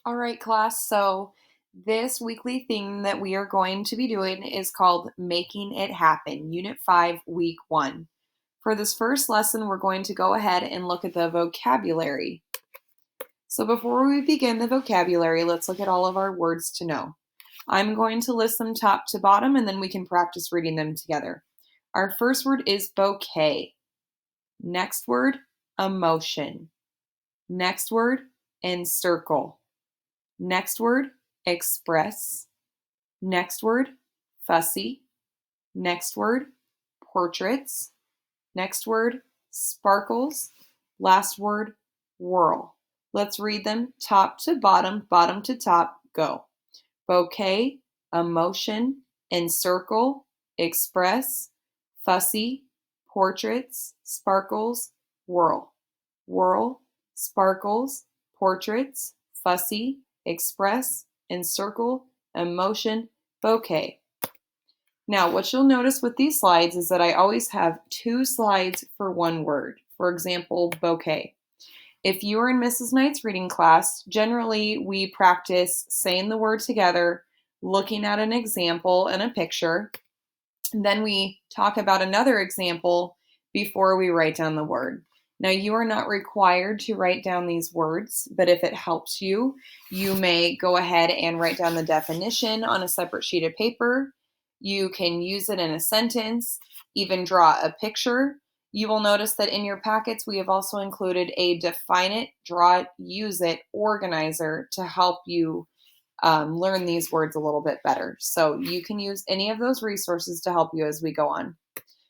All right, class. So this weekly thing that we are going to be doing is called Making It Happen, Unit 5, Week 1. For this first lesson, we're going to go ahead and look at the vocabulary. So before we begin the vocabulary, let's look at all of our words to know. I'm going to list them top to bottom, and then we can practice reading them together. Our first word is bouquet. Next word, emotion. Next word, encircle. Next word, express. Next word, fussy. Next word, portraits. Next word, sparkles. Last word, whirl. Let's read them top to bottom, bottom to top, go. Bouquet, emotion, encircle, express, fussy, portraits, sparkles, whirl. Whirl, sparkles, portraits, fussy, express, encircle, emotion, bouquet. Now, what you'll notice with these slides is that I always have two slides for one word. For example, bouquet. If you are in Mrs. Knight's reading class, generally we practice saying the word together, looking at an example and a picture. And then we talk about another example before we write down the word. Now, you are not required to write down these words, but if it helps you, you may go ahead and write down the definition on a separate sheet of paper. You can use it in a sentence, even draw a picture. You will notice that in your packets, we have also included a define it, draw it, use it organizer to help you learn these words a little bit better. So you can use any of those resources to help you as we go on.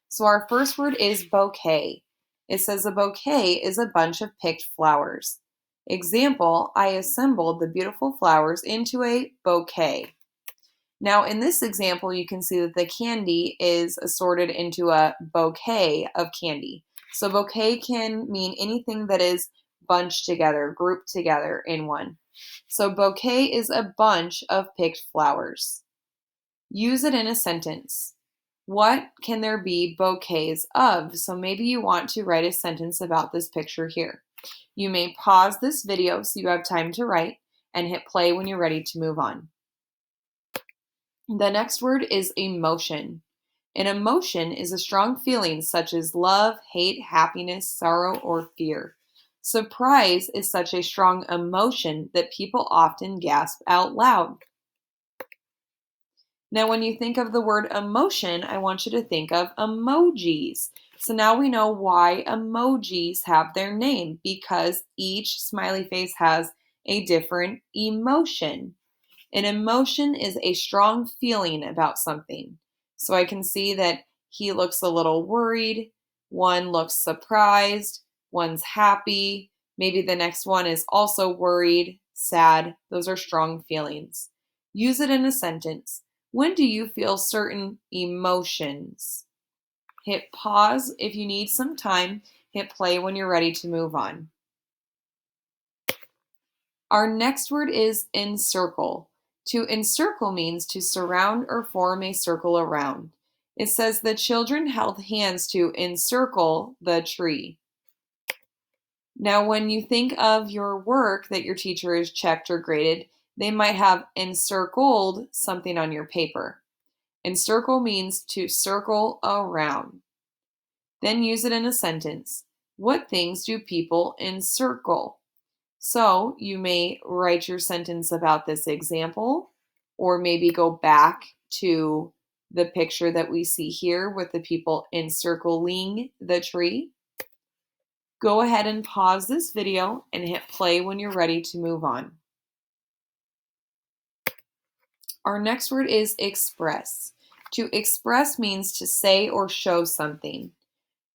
So our first word is bouquet. It says a bouquet is a bunch of picked flowers. Example, I assembled the beautiful flowers into a bouquet. Now in this example, you can see that the candy is assorted into a bouquet of candy. So bouquet can mean anything that is bunched together, grouped together in one. So bouquet is a bunch of picked flowers. Use it in a sentence. What can there be bouquets of? So maybe you want to write a sentence about this picture here. You may pause this video so you have time to write and hit play when you're ready to move on. The next word is emotion. An emotion is a strong feeling such as love, hate, happiness, sorrow, or fear. Surprise is such a strong emotion that people often gasp out loud. Now, when you think of the word emotion, I want you to think of emojis. So now we know why emojis have their name, because each smiley face has a different emotion. An emotion is a strong feeling about something. So I can see that he looks a little worried, one looks surprised, one's happy, maybe the next one is also worried, sad. Those are strong feelings. Use it in a sentence. When do you feel certain emotions? Hit pause if you need some time. Hit play when you're ready to move on. Our next word is encircle. To encircle means to surround or form a circle around. It says the children held hands to encircle the tree. Now, when you think of your work that your teacher has checked or graded, they might have encircled something on your paper. Encircle means to circle around. Then use it in a sentence. What things do people encircle? So you may write your sentence about this example, or maybe go back to the picture that we see here with the people encircling the tree. Go ahead and pause this video and hit play when you're ready to move on. Our next word is express. To express means to say or show something.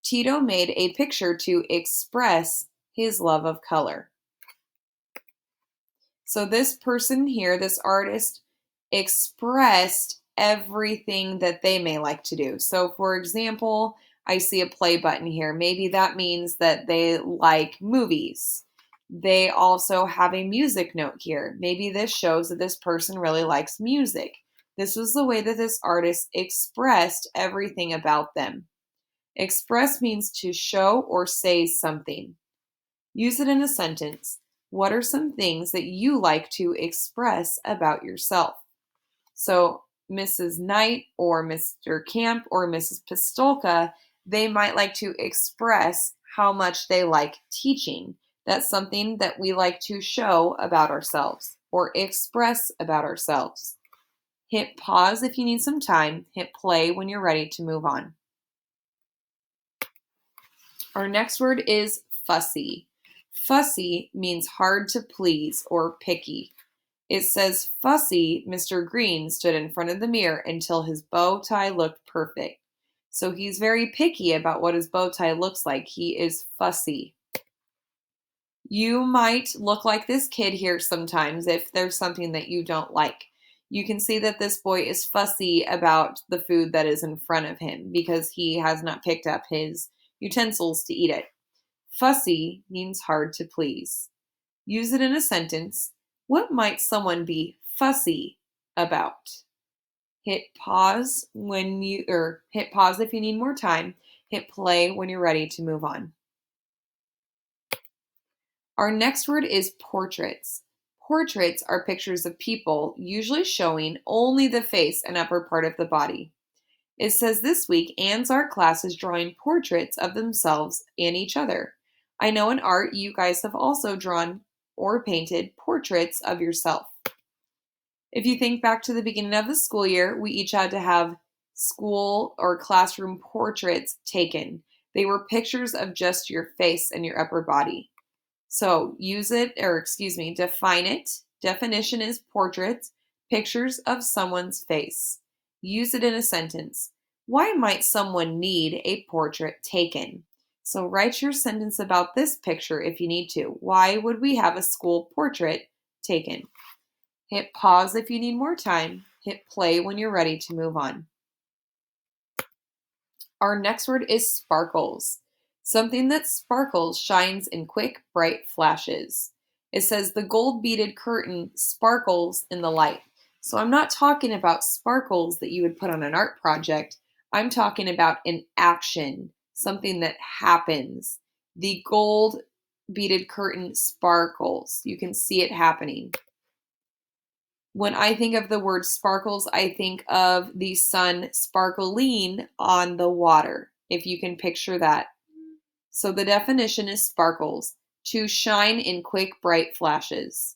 Tito made a picture to express his love of color. So this person here, this artist, expressed everything that they may like to do. So for example, I see a play button here. Maybe that means that they like movies. They also have a music note here. Maybe this shows that this person really likes music. This was the way that this artist expressed everything about them. Express means to show or say something. Use it in a sentence. What are some things that you like to express about yourself? So, Mrs. Knight or Mr. Camp or Mrs. Pistolka, they might like to express how much they like teaching. That's something that we like to show about ourselves or express about ourselves. Hit pause if you need some time. Hit play when you're ready to move on. Our next word is fussy. Fussy means hard to please or picky. It says, fussy Mr. Green stood in front of the mirror until his bow tie looked perfect. So he's very picky about what his bow tie looks like. He is fussy. You might look like this kid here sometimes if there's something that you don't like. You can see that this boy is fussy about the food that is in front of him because he has not picked up his utensils to eat it. Fussy means hard to please. Use it in a sentence. What might someone be fussy about? Hit pause hit pause if you need more time. Hit play when you're ready to move on. Our next word is portraits. Portraits are pictures of people, usually showing only the face and upper part of the body. It says this week, Anne's art class is drawing portraits of themselves and each other. I know in art, you guys have also drawn or painted portraits of yourself. If you think back to the beginning of the school year, we each had to have school or classroom portraits taken. They were pictures of just your face and your upper body. So define it. Definition is portraits, pictures of someone's face. Use it in a sentence. Why might someone need a portrait taken? So write your sentence about this picture if you need to. Why would we have a school portrait taken? Hit pause if you need more time. Hit play when you're ready to move on. Our next word is sparkles. Something that sparkles shines in quick, bright flashes. It says the gold beaded curtain sparkles in the light. So I'm not talking about sparkles that you would put on an art project. I'm talking about an action, something that happens. The gold beaded curtain sparkles. You can see it happening. When I think of the word sparkles, I think of the sun sparkling on the water, if you can picture that. So the definition is sparkles, to shine in quick, bright flashes.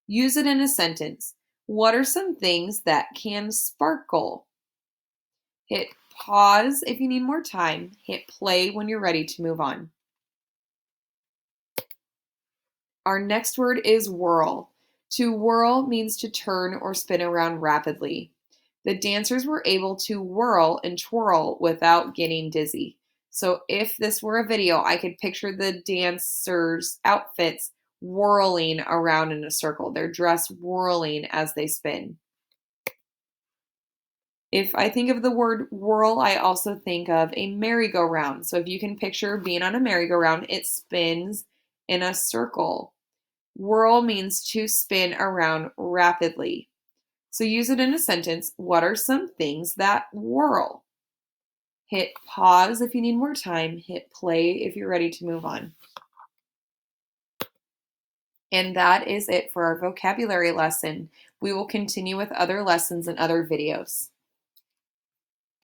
Use it in a sentence. What are some things that can sparkle? Hit pause if you need more time. Hit play when you're ready to move on. Our next word is whirl. To whirl means to turn or spin around rapidly. The dancers were able to whirl and twirl without getting dizzy. So if this were a video, I could picture the dancers' outfits whirling around in a circle, their dress whirling as they spin. If I think of the word whirl, I also think of a merry-go-round. So if you can picture being on a merry-go-round, it spins in a circle. Whirl means to spin around rapidly. So use it in a sentence. What are some things that whirl? Hit pause if you need more time. Hit play if you're ready to move on. And that is it for our vocabulary lesson. We will continue with other lessons and other videos.